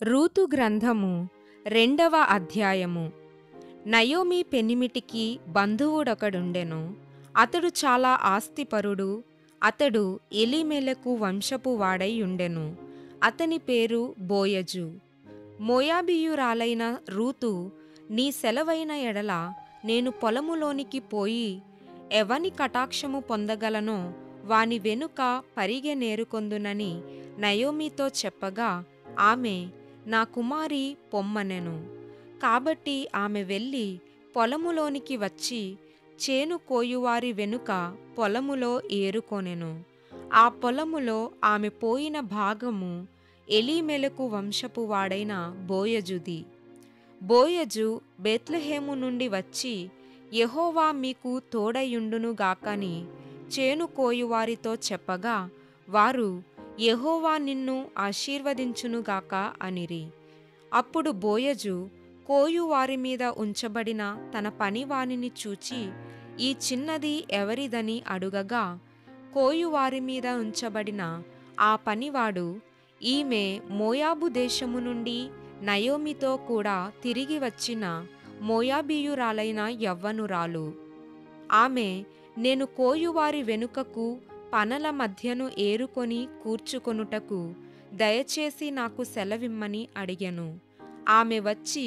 Ruth గ్రంథము 2వ అధ్యాయము. నయోమి పెనిమిటికి బంధువుడొకడుండెను. అతడు చాలా ఆస్తిపరుడు. అతడు ఎలీమెలకు వంశపు వాడై ఉండెను. అతని పేరు బోయజు. మోయాబీయురాలైన రూతు, నీ సెలవైన ఎడల నేను పొలములోనికి పోయి ఎవని కటాక్షము పొందగలనో వాని వెనుక పరిగెనేరుకొందునని నయోమితో చెప్పగా, ఆమె, నా కుమారి పొమ్మనెను. కాబట్టి ఆమె వెళ్ళి పొలములోనికి వచ్చి చేను కోయువారి వెనుక పొలములో ఏరుకొనెను. ఆ పొలములో ఆమె పోయిన భాగము ఎలీమెలకు వంశపు వాడైన బోయజుది. బోయజు బేత్లెహేము నుండి వచ్చి, యెహోవా మీకు తోడయుండునుగాకని చేను కోయువారితో చెప్పగా, వారు, యెహోవా నిన్ను ఆశీర్వదించునుగాక అనిరి. అప్పుడు బోయజు కోయువారి మీద ఉంచబడిన తన పనివానిని చూచి, ఈ చిన్నది ఎవరిదని అడుగగా, కోయువారి మీద ఉంచబడిన ఆ పనివాడు, ఈమె మోయాబు దేశము నుండి నయోమితో కూడా తిరిగి వచ్చిన మోయాబీయురాలైన యవ్వనురాలు. ఆమె, నేను కోయువారి వెనుకకు పనల మధ్యను ఏరుకొని కూర్చుకొనుటకు దయచేసి నాకు సెలవిమ్మని అడిగెను. ఆమె వచ్చి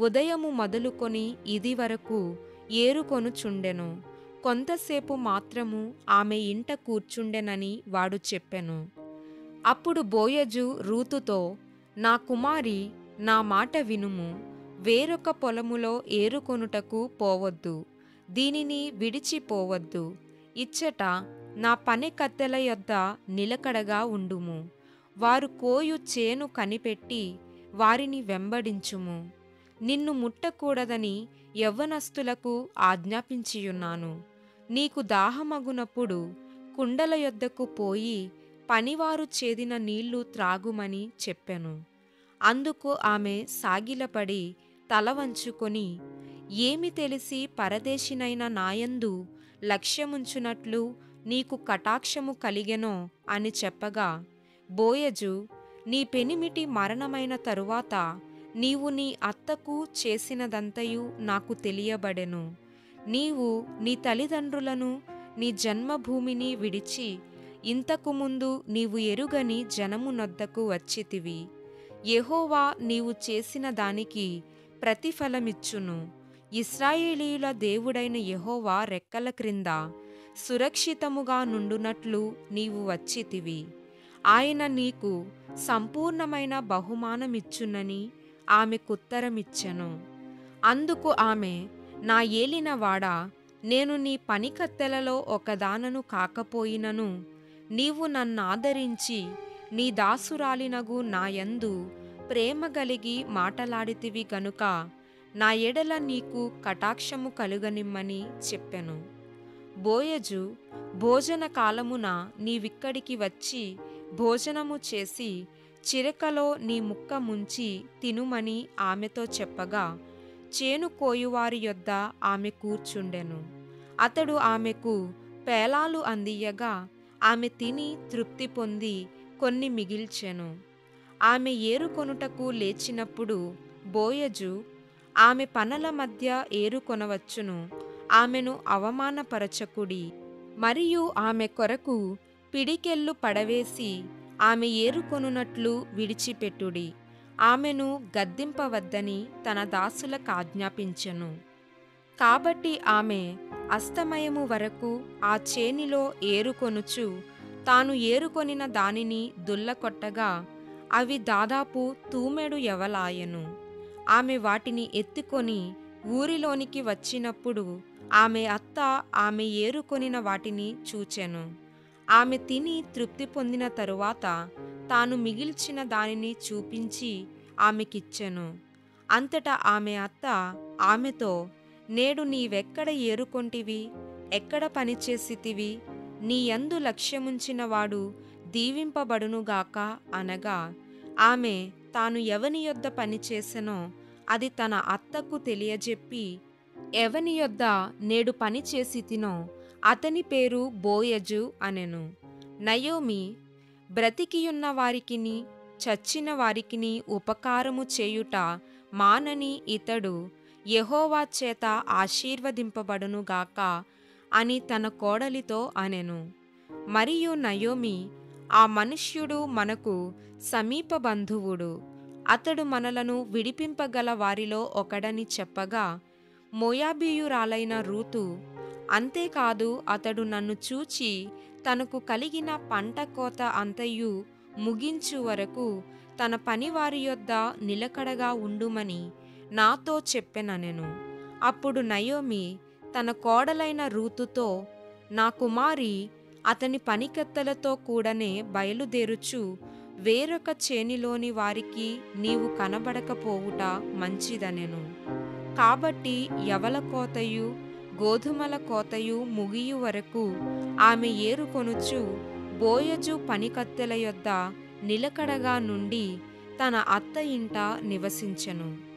ఉదయము మొదలుకొని ఇది వరకు ఏరుకొనుచుండెను. కొంతసేపు మాత్రము ఆమె ఇంట కూర్చుండెనని వాడు చెప్పెను. అప్పుడు బోయజు రూతుతో, నా కుమారి, నా మాట వినుము. వేరొక పొలములో ఏరుకొనుటకు పోవద్దు. దీనిని విడిచిపోవద్దు. ఇచ్చట నా పని కత్తెల యొద్ద నిలకడగా ఉండుము. వారు కోయు చేను కనిపెట్టి వారిని వెంబడించుము. నిన్ను ముట్టకూడదని యవ్వనస్తులకు ఆజ్ఞాపించియున్నాను. నీకు దాహమగునప్పుడు కుండల యొద్దకు పోయి పనివారు చేదిన నీళ్లు త్రాగుమని చెప్పెను. అందుకు ఆమె సాగిలపడి తల వంచుకొని, ఏమి తెలిసి పరదేశినైన నాయందు లక్ష్యముంచునట్లు నీకు కటాక్షము కలిగెనో అని చెప్పగా, బోయజు, నీ పెనిమిటి మరణమైన తరువాత నీవు నీ అత్తకు చేసినదంతయు నాకు తెలియబడెను. నీవు నీ తల్లిదండ్రులను, నీ జన్మభూమిని విడిచి ఇంతకు ముందు నీవు ఎరుగని జనమునొద్దకు వచ్చితివి. యెహోవా నీవు చేసిన దానికి ప్రతిఫలమిచ్చును. ఇశ్రాయేలీయుల దేవుడైన యెహోవా రెక్కల క్రింద సురక్షితముగా నుండునట్లు నీవు వచ్చితివి. ఆయన నీకు సంపూర్ణమైన బహుమానమిచ్చునని ఆమెకుత్తరమిచ్చెను. అందుకు ఆమె, నా ఏలినవాడా, నేను నీ పనికత్తెలలో ఒకదానను కాకపోయినను నీవు నన్నాదరించి నీ దాసురాలినగు నాయందు ప్రేమ గలిగి మాటలాడితివి గనుక నా ఎడల నీకు కటాక్షము కలుగనిమ్మని చెప్పెను. బోయజు, భోజన కాలమున నీవిక్కడికి వచ్చి భోజనము చేసి చిరకలో నీ ముక్క ముంచి తినుమని ఆమెతో చెప్పగా, చేను కోయువారి యొద్ద ఆమె కూర్చుండెను. అతడు ఆమెకు పేలాలు అందియ్యగా ఆమె తిని తృప్తి పొంది కొన్ని మిగిల్చెను. ఆమె ఏరుకొనుటకు లేచినప్పుడు బోయజు, ఆమె పనల మధ్య ఏరుకొనవచ్చును, ఆమెను అవమానపరచకుడి, మరియు ఆమె కొరకు పిడికెళ్ళు పడవేసి ఆమె ఏరుకొనున్నట్లు విడిచిపెట్టుడి. ఆమెను గద్దింపవద్దని తన దాసులకాజ్ఞాపించెను. కాబట్టి ఆమె అస్తమయము వరకు ఆ చేనిలో ఏరుకొనుచు తాను ఏరుకొనిన దానిని దుల్లకొట్టగా అవి దాదాపు తూమెడు యవలాయెను. ఆమె వాటిని ఎత్తుకొని ఊరిలోనికి వచ్చినప్పుడు ఆమె అత్త ఆమె ఏరుకొనిన వాటిని చూచెను. ఆమె తిని తృప్తి పొందిన తరువాత తాను మిగిల్చిన దానిని చూపించి ఆమెకిచ్చెను. అంతటా ఆమె అత్త ఆమెతో, నేడు నీవెక్కడ ఏరుకొంటివి? ఎక్కడ పనిచేసితివి? నీ యందు లక్ష్యముంచినవాడు దీవింపబడునుగాక అనగా, ఆమె తాను ఎవని యొద్ద పనిచేసెనో అది తన అత్తకు తెలియజెప్పి, ఎవని యొద్ద నేడు పనిచేసితినో అతని పేరు బోయజు అనెను. నయోమి, బ్రతికియున్న వారికిని చచ్చిన వారికిని ఉపకారము చేయుట మానని ఇతడు యెహోవా చేత ఆశీర్వదింపబడునుగాక అని తన కోడలితో అనెను. మరియు నయోమి, ఆ మనుష్యుడు మనకు సమీప బంధువుడు, అతడు మనలను విడిపింపగల వారిలో ఒకడని చెప్పగా, మోయాబీయురాలైన రూతు, అంతేకాదు అతడు నన్ను చూచి తనకు కలిగిన పంట కోత అంతయు ముగించు వరకు తన పనివారి యొద్ద నిలకడగా ఉండుమని నాతో చెప్పెననెను. అప్పుడు నయోమి తన కోడలైన రూతుతో, నా కుమారి అతని పనికత్తెలతో కూడనే బయలుదేరుచు వేరొక చేనిలోని వారికి నీవు కనబడకపోవుట మంచిదనెను. కాబట్టి యవల కోతయు గోధుమల కోతయు ముగియు వరకు ఆమె ఏరుకొనుచు బోయజు పనికత్తెల యొద్ద నిలకడగా నుండి తన అత్త ఇంట నివసించెను.